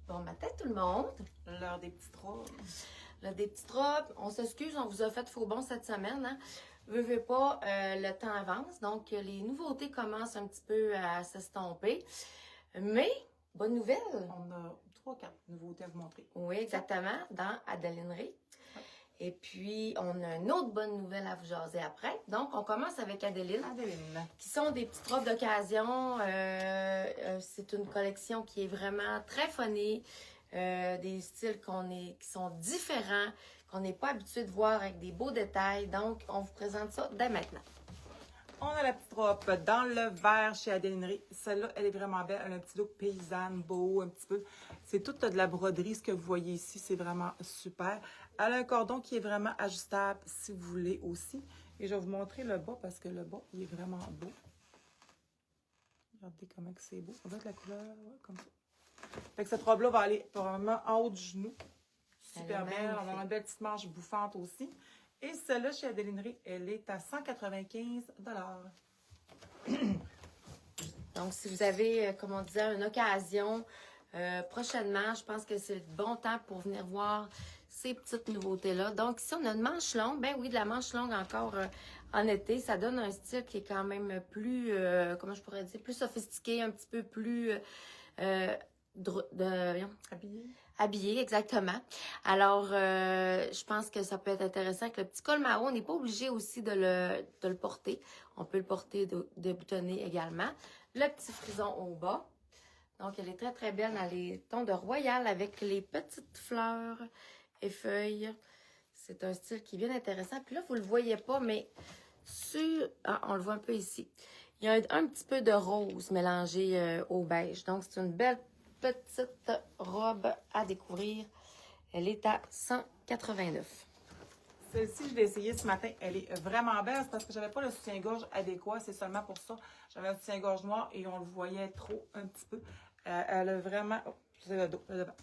Bon matin tout le monde. L'heure des petites robes. L'heure des petites robes. On s'excuse, on vous a fait faux bon cette semaine. Hein? Veux pas, le temps avance. Donc, les nouveautés commencent un petit peu à s'estomper. Mais, bonne nouvelle. On a 3-4 nouveautés à vous montrer. Oui, exactement, dans Adélinerie. Et puis, on a une autre bonne nouvelle à vous jaser après. Donc, on commence avec Adéline. Adéline. Qui sont des petites robes d'occasion. C'est une collection qui est vraiment très funnée. Des styles qui sont différents, qu'on n'est pas habitué de voir avec des beaux détails. Donc, on vous présente ça dès maintenant. On a la petite robe dans le vert chez Adélinerie. Celle-là, elle est vraiment belle. Elle a un petit look paysanne, beau, un petit peu. C'est toute de la broderie, ce que vous voyez ici. C'est vraiment super. Elle a un cordon qui est vraiment ajustable si vous voulez aussi. Et je vais vous montrer le bas parce que le bas, il est vraiment beau. Regardez comment c'est beau. On va mettre la couleur ouais, comme ça. Fait que cette robe-là va aller probablement en haut du genou. Super belle. On a une belle petite manche bouffante aussi. Et celle-là, chez Adélinerie, elle est à 195 $. Donc, si vous avez, comme on disait, une occasion, prochainement, je pense que c'est le bon temps pour venir voir ces petites nouveautés-là. Donc, ici, on a une manche longue. Ben oui, de la manche longue encore en été. Ça donne un style qui est quand même plus, comment je pourrais dire, plus sophistiqué, un petit peu plus... Habillé, exactement. Alors, je pense que ça peut être intéressant que le petit col marron, on n'est pas obligé aussi de le porter. On peut le porter de boutonner également. Le petit frison au bas. Donc, elle est très, très belle dans les tons de royal avec les petites fleurs et feuilles. C'est un style qui est bien intéressant. Puis là, vous ne le voyez pas, mais on le voit un peu ici. Il y a un petit peu de rose mélangé au beige. Donc, c'est une belle petite robe à découvrir. Elle est à 189. Celle-ci, je l'ai essayée ce matin. Elle est vraiment belle. C'est parce que j'avais pas le soutien-gorge adéquat. C'est seulement pour ça. J'avais un soutien-gorge noir et on le voyait trop un petit peu. Elle a vraiment... Oh, c'est le dos, le devant.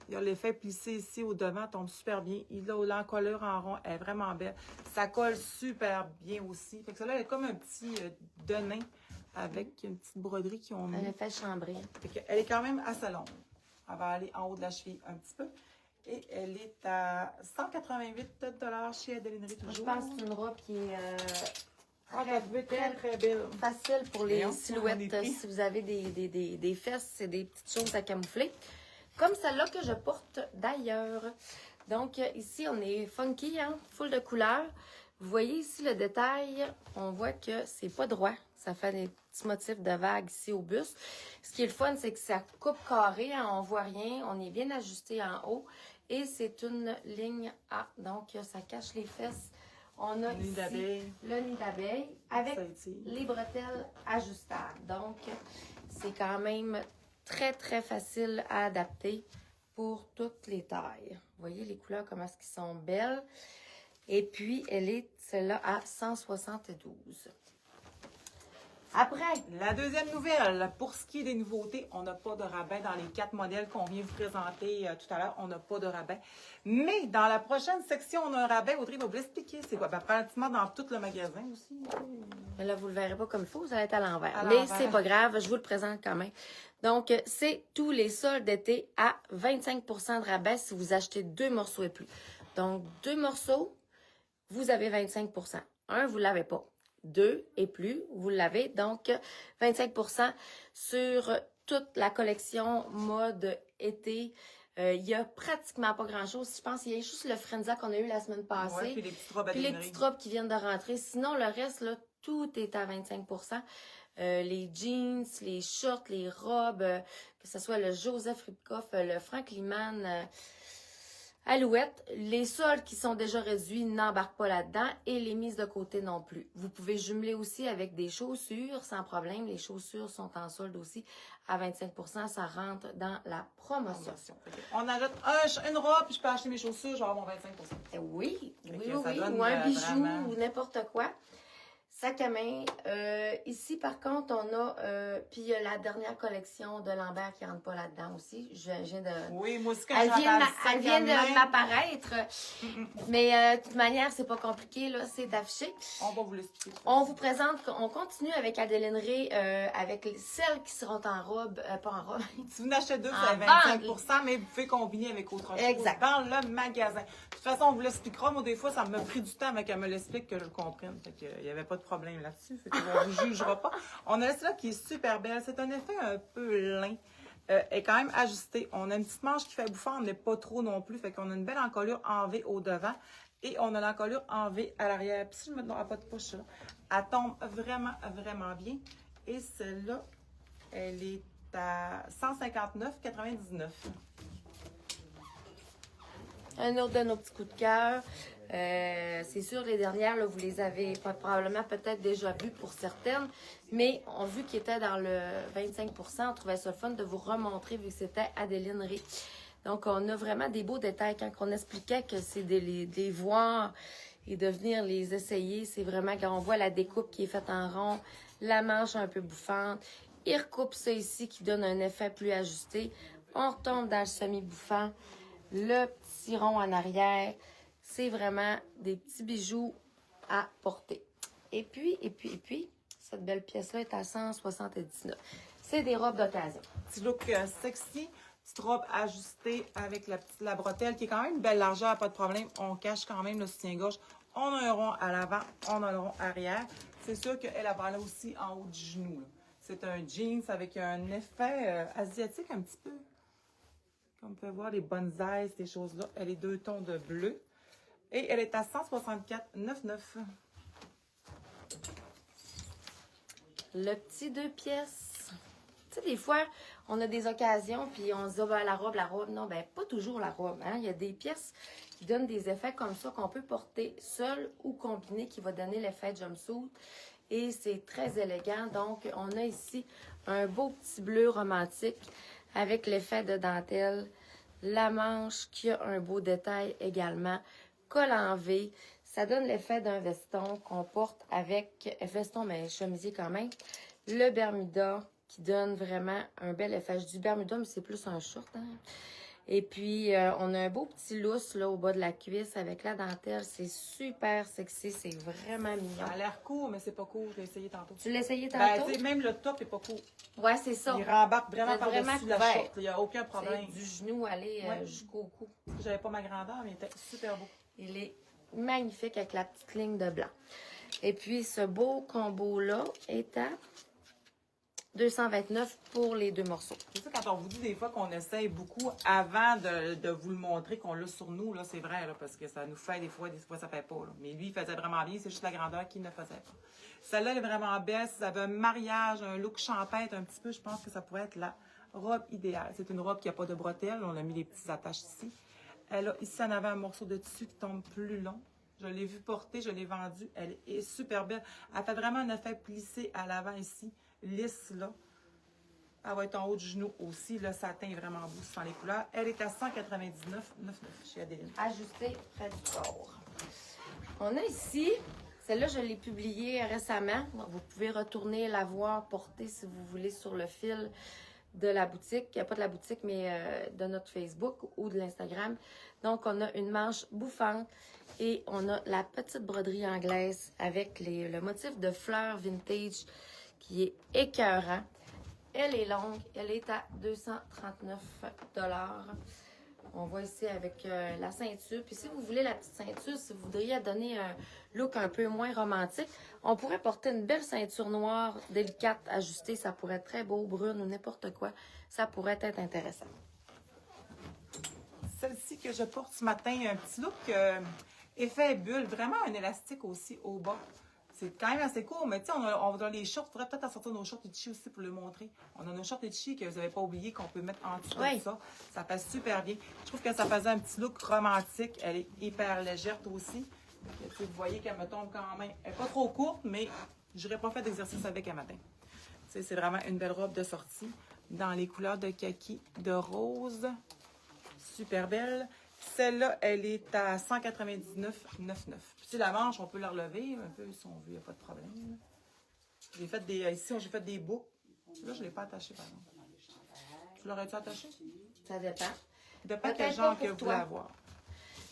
Il y a l'effet plissé ici au devant. Tombe super bien. Il a l'encolure en rond. Elle est vraiment belle. Ça colle super bien aussi. Fait que celle-là, elle est comme un petit denain avec une petite broderie qui ont mis. Un effet chambré. Elle est quand même assez longue. Elle va aller en haut de la cheville un petit peu. Et elle est à 188 $ chez Adélinerie toujours. Je pense que c'est une robe qui est très belle. Facile pour les Et silhouettes. Si vous avez des fesses, c'est des petites choses à camoufler. Comme celle-là que je porte d'ailleurs. Donc ici, on est funky, hein? Full de couleurs. Vous voyez ici le détail, on voit que c'est pas droit. Ça fait des petits motifs de vagues ici au buste. Ce qui est le fun, c'est que ça coupe carré, hein, on voit rien. On est bien ajusté en haut. Et c'est une ligne A. Donc, ça cache les fesses. On a ici le nid d'abeille avec les bretelles ajustables. Donc, c'est quand même très, très facile à adapter pour toutes les tailles. Vous voyez les couleurs, comment est-ce qu'ils sont belles. Et puis, elle est, celle-là, à 172. Après, la deuxième nouvelle, pour ce qui est des nouveautés, on n'a pas de rabais dans les 4 modèles qu'on vient vous présenter tout à l'heure. On n'a pas de rabais. Mais dans la prochaine section, on a un rabais. Audrey va vous l'expliquer. C'est quoi? Ben, pratiquement dans tout le magasin aussi. Mais là, vous ne le verrez pas comme il faut. Vous allez être à l'envers. Mais c'est pas grave. Je vous le présente quand même. Donc, c'est tous les soldes d'été à 25 % de rabais si vous achetez 2 morceaux et plus. Donc, 2 morceaux, vous avez 25 %. Un, vous ne l'avez pas. 2 et plus, vous l'avez. Donc, 25 % sur toute la collection mode été. Il n'y a pratiquement pas grand-chose. Je pense qu'il y a juste le Frenza qu'on a eu la semaine passée. Ouais, puis les petites robes puis les petites robes qui viennent de rentrer. Sinon, le reste, là, tout est à 25 %. Les jeans, les shorts, les robes, que ce soit le Joseph Ribkoff, le Frank Liman, Alouette, les soldes qui sont déjà réduits n'embarquent pas là-dedans et les mises de côté non plus. Vous pouvez jumeler aussi avec des chaussures sans problème. Les chaussures sont en solde aussi à 25 %. Ça rentre dans la promotion. On ajoute une robe puis je peux acheter mes chaussures, je vais avoir mon 25 %. Oui, ou un bijou ou n'importe quoi. Sac à main. Ici, par contre, on a... puis il y a la dernière collection de Lambert qui rentre pas là-dedans aussi. Je viens de... Oui, moi aussi, quand Elle vient, j'entends elle vient le de sac à main, m'apparaître. Mais de toute manière, c'est pas compliqué, là. C'est d'afficher. on va vous l'expliquer. On vous présente... On continue avec Adeline Ray, avec celles qui seront en robe... pas en robe. Si vous en achetez deux, En c'est à 25 mais vous pouvez combiner avec autre chose Exact. dans le magasin. De toute façon, on vous l'expliquera. Moi, des fois, ça m'a pris du temps avant qu'elle me l'explique que je le comprenne. Fait qu'il n'y avait pas de problème là-dessus. Fait qu'on ne vous jugera pas. On a celle-là qui est super belle. C'est un effet un peu lin. Elle est quand même ajustée. On a une petite manche qui fait bouffant, mais pas trop non plus. Fait qu'on a une belle encolure en V au devant. Et on a l'encolure en V à l'arrière. Puis si je me donne pas de poche, là, elle tombe vraiment, vraiment bien. Et celle-là, elle est à 159,99. Un autre de nos petits coups de cœur. C'est sûr, les dernières, là, vous les avez probablement peut-être déjà vues pour certaines, mais on vu qu'ils étaient dans le 25%, on trouvait ça le fun de vous remontrer vu que c'était Adeline Ray. Donc, on a vraiment des beaux détails. Quand on expliquait que c'est de les voir et de venir les essayer, c'est vraiment quand on voit la découpe qui est faite en rond, la manche un peu bouffante. Il recoupe ça ici qui donne un effet plus ajusté. On retombe dans le semi-bouffant. Le petit rond en arrière, c'est vraiment des petits bijoux à porter. Et puis, cette belle pièce-là est à 179. C'est des robes d'occasion. Petit look sexy, petite robe ajustée avec la bretelle qui est quand même une belle largeur, pas de problème. On cache quand même le soutien-gorge. On a un rond à l'avant, on a un rond arrière. C'est sûr qu'elle a là aussi en haut du genou. C'est un jeans avec un effet asiatique un petit peu. Comme on peut voir, les bonsaïs, ces choses-là. Elle est 2 tons de bleu. Et elle est à 164,99. Le petit 2 pièces. Tu sais, des fois, on a des occasions, puis on se dit, oh, ben, la robe. Non, ben, pas toujours la robe. Hein? Il y a des pièces qui donnent des effets comme ça qu'on peut porter seul ou combiné, qui va donner l'effet jumpsuit. Et c'est très élégant. Donc, on a ici un beau petit bleu romantique avec l'effet de dentelle. La manche qui a un beau détail également. Col en V. Ça donne l'effet d'un veston qu'on porte avec veston, mais chemisier quand même. Le Bermuda qui donne vraiment un bel effet. Je dis Bermuda, mais c'est plus un short. Hein? Et puis, on a un beau petit lousse là, au bas de la cuisse avec la dentelle. C'est super sexy. C'est vraiment mignon. Ça a l'air court, mais c'est pas court. Je l'ai essayé tantôt. Tu l'as essayé Ben, tantôt? tu sais, même le top est pas court. Ouais, c'est ça. Il rembarque vraiment C'est vraiment par-dessus la couvert. short. Il n'y a aucun problème. C'est du genou aller Ouais. jusqu'au cou. J'avais pas ma grandeur, mais il était super beau. Il est magnifique avec la petite ligne de blanc. Et puis, ce beau combo-là est à 229 pour les 2 morceaux. C'est ça, quand on vous dit des fois qu'on essaye beaucoup avant de vous le montrer, qu'on l'a sur nous, là, c'est vrai, là, parce que ça nous fait des fois ça fait pas. Là. Mais lui, il faisait vraiment bien, c'est juste la grandeur qu'il ne faisait pas. Celle-là, elle est vraiment belle. Si vous avez un mariage, un look champêtre un petit peu, je pense que ça pourrait être la robe idéale. C'est une robe qui n'a pas de bretelles. On a mis les petites attaches ici. Elle a ici en avant un morceau de tissu qui tombe plus long. Je l'ai vu porter, je l'ai vendu. Elle est super belle. Elle fait vraiment un effet plissé à l'avant ici, lisse là. Elle va être en haut du genou aussi. Le satin est vraiment beau sans les couleurs. Elle est à 199,99 chez Adeline. Ajusté près du corps. On a ici, celle-là, je l'ai publiée récemment. Donc, vous pouvez retourner la voir porter si vous voulez sur le fil de la boutique. Pas de la boutique, mais de notre Facebook ou de l'Instagram. Donc, on a une manche bouffante et on a la petite broderie anglaise avec le motif de fleurs vintage qui est écœurant. Elle est longue, elle est à 239 $. On voit ici avec la ceinture. Puis si vous voulez la petite ceinture, si vous voudriez donner un look un peu moins romantique, on pourrait porter une belle ceinture noire, délicate, ajustée. Ça pourrait être très beau, brune ou n'importe quoi. Ça pourrait être intéressant. Celle-ci que je porte ce matin, un petit look effet bulle, vraiment un élastique aussi au bas. C'est quand même assez court, mais tu sais, on a les shorts. Il faudrait peut-être sortir nos shorts Itchy aussi pour le montrer. On a nos shorts Itchy que vous n'avez pas oublié qu'on peut mettre en dessous de ça. Ça passe super bien. Je trouve que ça faisait un petit look romantique. Elle est hyper légère aussi. Vous voyez qu'elle me tombe quand même. Elle n'est pas trop courte, mais je n'aurais pas fait d'exercice avec un matin. C'est vraiment une belle robe de sortie dans les couleurs de kaki, de rose. Super belle. Celle-là, elle est à 199,99. Puis la manche, on peut la relever un peu si on veut, il n'y a pas de problème. J'ai fait des. Ici, j'ai fait des boucles. Là, je ne l'ai pas attaché, par exemple. Tu l'aurais-tu attaché? Ça dépend. Ça dépend quel Peut-être genre pas que pour vous voulez toi. avoir.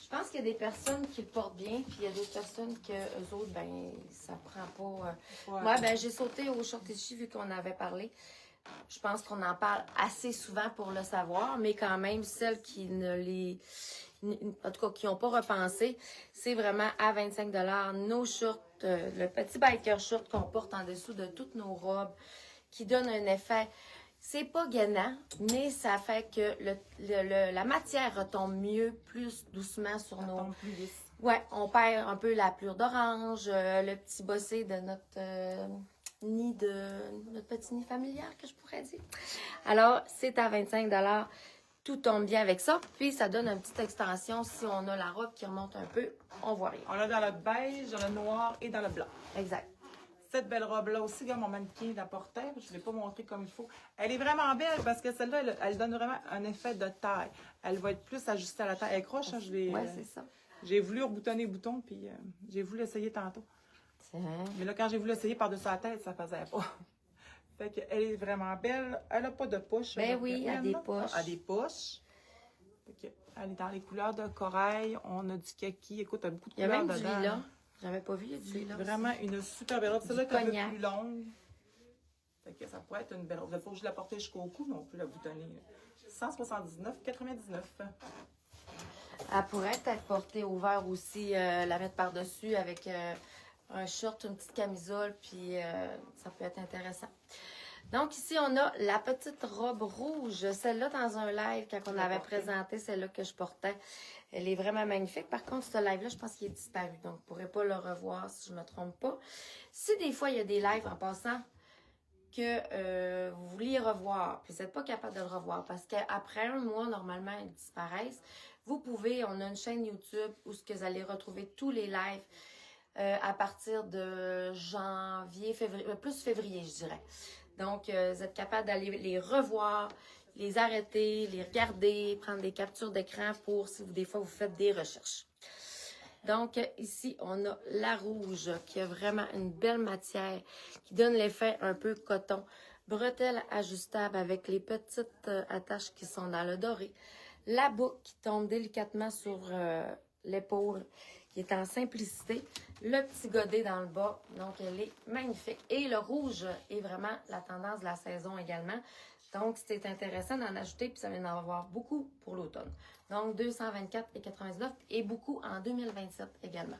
Je pense qu'il y a des personnes qui le portent bien, puis il y a d'autres personnes que eux autres, ben, ça prend pas. Ouais. Moi, ben, j'ai sauté au short issue vu qu'on avait parlé. Je pense qu'on en parle assez souvent pour le savoir, mais quand même, celles qui ne les. En tout cas, qui n'ont pas repensé, c'est vraiment à 25 nos shorts, le petit biker short qu'on porte en dessous de toutes nos robes, qui donne un effet. C'est pas gainant, mais ça fait que la matière retombe mieux, plus doucement sur Ça nos. tombe plus lisse. Ouais, on perd un peu la plure d'orange, le petit bossé de notre notre petit nid familial, que je pourrais dire. Alors, c'est à 25 $. Tout tombe bien avec ça. Puis, ça donne une petite extension. Si on a la robe qui remonte un peu, on voit rien. On l'a dans le beige, dans le noir et dans le blanc. Exact. Cette belle robe-là aussi, regarde, mon mannequin la portait. Je ne l'ai pas montré comme il faut. Elle est vraiment belle parce que celle-là, elle donne vraiment un effet de taille. Elle va être plus ajustée à la taille. Elle est croche, hein, Ouais, c'est ça. j'ai voulu reboutonner les boutons, puis j'ai voulu essayer tantôt. Tiens. Mais là, quand j'ai voulu essayer par-dessus la tête, ça ne faisait pas. Fait qu'elle est vraiment belle. Elle n'a pas de poche. Ben oui, elle a des poches. Elle a des poches. Fait elle est dans les couleurs de corail. On a du kaki. Écoute, elle a beaucoup de Il y a couleurs même du dedans. lilas. J'avais pas vu, il y a du lilas. Vraiment aussi. une super belle robe. Celle-là est un peu cognac. plus longue. Fait que ça pourrait être une belle robe. Il faut que je la porte jusqu'au cou, mais on peut la boutonner. 179,99. Elle pourrait être portée au vert aussi, la mettre par-dessus avec un short, une petite camisole, puis ça peut être intéressant. Donc ici, on a la petite robe rouge. Celle-là, dans un live, quand on avait présenté celle-là que je portais, elle est vraiment magnifique. Par contre, ce live-là, je pense qu'il est disparu. Donc, je ne pourrais pas le revoir si je ne me trompe pas. Si des fois, il y a des lives en passant que vous vouliez revoir, puis vous n'êtes pas capable de le revoir, parce qu'après un mois, normalement, ils disparaissent, vous pouvez, on a une chaîne YouTube où ce que vous allez retrouver tous les lives à partir de janvier, février, plus février, je dirais. Donc, vous êtes capable d'aller les revoir, les arrêter, les regarder, prendre des captures d'écran pour si vous, des fois, vous faites des recherches. Donc, ici, on a la rouge qui a vraiment une belle matière qui donne l'effet un peu coton. Bretelle ajustable avec les petites attaches qui sont dans le doré. La boucle qui tombe délicatement sur l'épaule, qui est en simplicité. Le petit godet dans le bas, donc elle est magnifique. Et le rouge est vraiment la tendance de la saison également. Donc, c'est intéressant d'en ajouter, puis ça va en avoir beaucoup pour l'automne. Donc, 224,99 et beaucoup en 2027 également.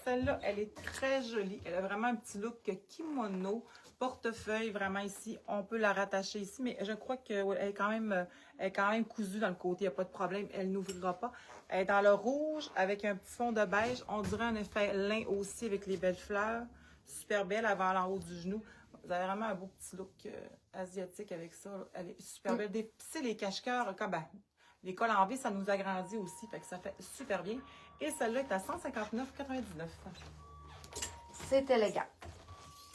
Celle-là, elle est très jolie. Elle a vraiment un petit look kimono, portefeuille, vraiment ici. On peut la rattacher ici, mais je crois qu'elle est quand même cousue dans le côté. Il n'y a pas de problème. Elle n'ouvrira pas. Elle est dans le rouge avec un petit fond de beige. On dirait un effet lin aussi avec les belles fleurs. Super belle, elle va en haut du genou. Vous avez vraiment un beau petit look asiatique avec ça. Elle est super belle. Tu sais, les cache-cœurs, les cols en V, ça nous agrandit aussi. Fait que ça fait super bien. Et celle-là est à 159,99. C'est élégant.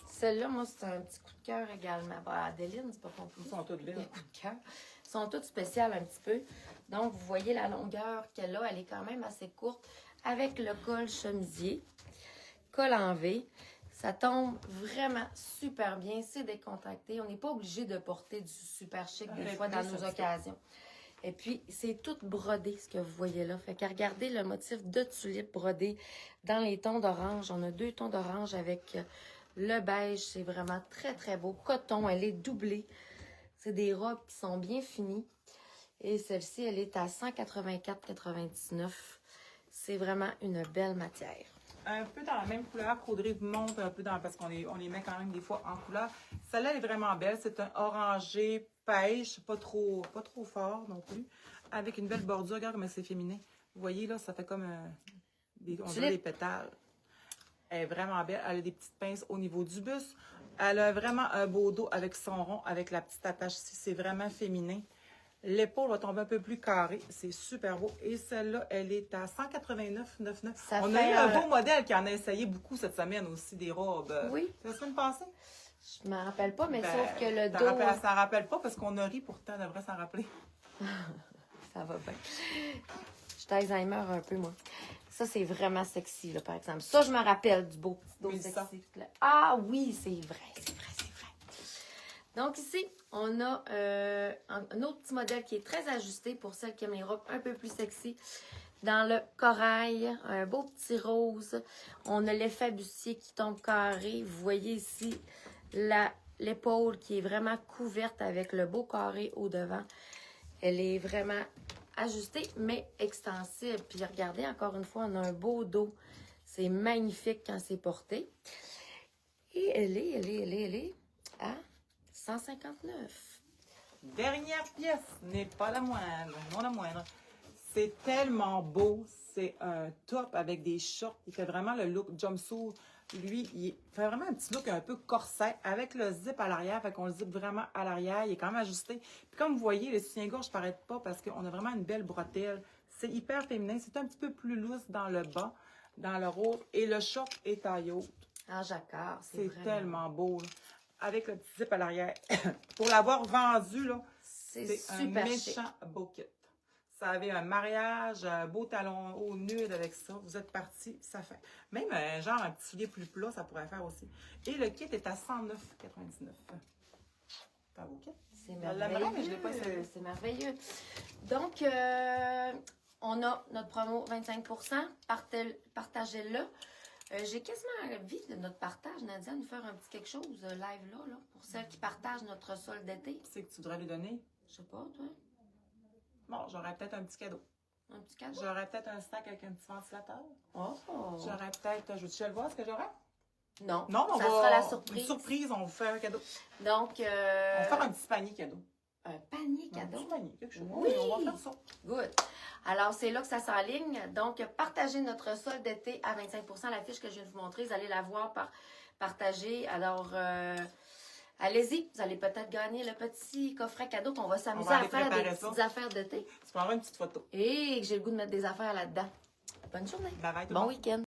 Celle-là, moi, c'est un petit coup de cœur également. Bah, Adeline, c'est pas ton plus. Ils sont toutes belles. Les coups de cœur. Ils sont toutes spéciales un petit peu. Donc, vous voyez la longueur qu'elle a. Elle est quand même assez courte avec le col chemisier. Col en V. Ça tombe vraiment super bien. C'est décontracté. On n'est pas obligé de porter du super chic des fois dans nos occasions. Et puis, c'est tout brodé, ce que vous voyez là. Fait qu'à regarder le motif de tulipe brodé dans les tons d'orange. On a 2 tons d'orange avec le beige. C'est vraiment très, très beau. Coton, elle est doublée. C'est des robes qui sont bien finies. Et celle-ci, elle est à 184,99. C'est vraiment une belle matière. Un peu dans la même couleur qu'Audrey vous montre, un peu parce qu'on les met quand même des fois en couleur. Celle-là, elle est vraiment belle. C'est un orangé pêche, pas trop fort non plus, avec une belle bordure. Regarde comme c'est féminin. Vous voyez, là, ça fait comme on dirait des pétales. Elle est vraiment belle. Elle a des petites pinces au niveau du buste. Elle a vraiment un beau dos avec son rond, avec la petite attache ici. C'est vraiment féminin. L'épaule va tomber un peu plus carrée. C'est super beau. Et celle-là, elle est à 189,99. On a eu un beau modèle qui en a essayé beaucoup cette semaine aussi, des robes. Oui. C'est la semaine passée? Je m'en rappelle pas, mais sauf que le dos... Ça ne rappelle pas parce qu'on a ri pourtant, on devrait s'en rappeler. Ça va bien. Je suis Alzheimer un peu, moi. Ça, c'est vraiment sexy, là, par exemple. Ça, je me rappelle du beau petit dos Mélissa. sexy. Ah oui, c'est vrai, c'est vrai, c'est vrai. Donc ici, on a un autre petit modèle qui est très ajusté pour celles qui aiment les robes un peu plus sexy. Dans le corail, un beau petit rose. On a l'effet bustier qui tombe carré. Vous voyez ici l'épaule qui est vraiment couverte avec le beau carré au devant. Elle est vraiment ajustée, mais extensible. Puis regardez, encore une fois, on a un beau dos. C'est magnifique quand c'est porté. Et elle est à 159. Dernière pièce n'est pas la moindre, non la moindre. C'est tellement beau. C'est un top avec des shorts. Il fait vraiment le look jumpsuit. Lui, il fait vraiment un petit look un peu corset avec le zip à l'arrière. Fait qu'on le zip vraiment à l'arrière. Il est quand même ajusté. Puis comme vous voyez, le soutien-gorge ne paraît pas parce qu'on a vraiment une belle bretelle. C'est hyper féminin. C'est un petit peu plus loose dans le bas, dans le rose. Et le short est taille haute. Ah, jacquard, C'est vraiment... tellement beau, là. Avec le petit zip à l'arrière. Pour l'avoir vendu, là, C'est un super méchant chic. beau kit. Ça avait un mariage, un beau talon haut nude avec ça. Vous êtes partis, ça fait. Même genre un petit soulier plus plat, ça pourrait faire aussi. Et le kit est à 109,99. C'est un beau kit. C'est l'aimerais, mais je l'ai pas essayé. merveilleux. C'est merveilleux. Donc, on a notre promo 25%. Partagez-le. J'ai quasiment envie de notre partage, Nadia, nous faire un petit quelque chose live là, pour celles qui partagent notre solde d'été. Tu sais que tu voudrais lui donner? Je sais pas, toi. Bon, j'aurais peut-être un petit cadeau. Un petit cadeau. J'aurais peut-être un sac avec un petit ventilateur. Oh. J'aurais peut-être. Je veux-tu le voir ce que j'aurais? Non, Non, mais ça sera la surprise. Une surprise, on vous fait un cadeau. Donc, On va faire un petit panier cadeau. un panier Un cadeau. petit panier, quelque chose. Oui. On va faire ça. Good. Alors, c'est là que ça s'enligne. Donc, partagez notre solde d'été à 25%. La fiche que je viens de vous montrer, vous allez la voir partager. Alors, allez-y. Vous allez peut-être gagner le petit coffret cadeau qu'on va s'amuser à aller faire des préparer ça. petites affaires d'été. Tu prendras une petite photo. Et que j'ai le goût de mettre des affaires là-dedans. Bonne journée. Bye bye tout le Bon monde. week-end.